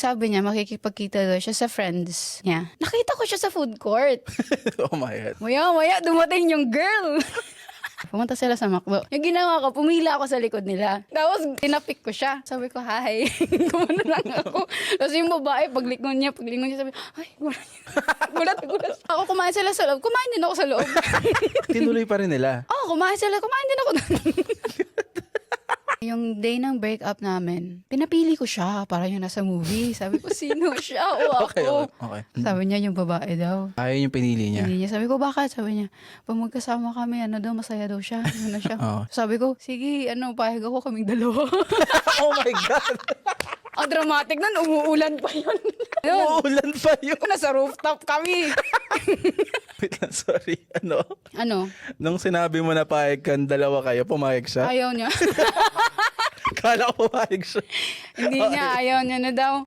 sabi niya, makikipagkita daw siya sa friends niya. Nakita ko siya sa food court. Oh my God. Maya, dumating yung girl. Pumunta sila sa McDo. Yung ginawa ko, pumila ako sa likod nila. Tapos, tinapik ko siya. Sabi ko, hi. Kumano lang ako. Tapos yung babae, paglingon niya, sabi, ay, gulat. Ako kumain sila sa loob. Kumain din ako sa loob. Tinuloy pa rin nila. Kumain din ako. Yung day ng breakup namin, pinapili ko siya para yung nasa movie. Sabi ko, sino siya o ako? Okay. Sabi niya, yung babae daw. Ayun yung pinili niya. Hindi niya. Sabi ko, bakit? Sabi niya, pag magkasama kami, masaya daw siya. Ano siya? Oo. Sabi ko, sige, pahig ako kaming dalawa. Oh my God. Ang dramatic nun, umuulan pa yun. Uulan pa yun. Nasa rooftop kami. Wait lang, sorry. Ano? Nung sinabi mo na pahig kang dalawa kayo, pumayag siya? Ayaw niya. Kala ko pumayag siya. Hindi niya, ayaw niya na daw.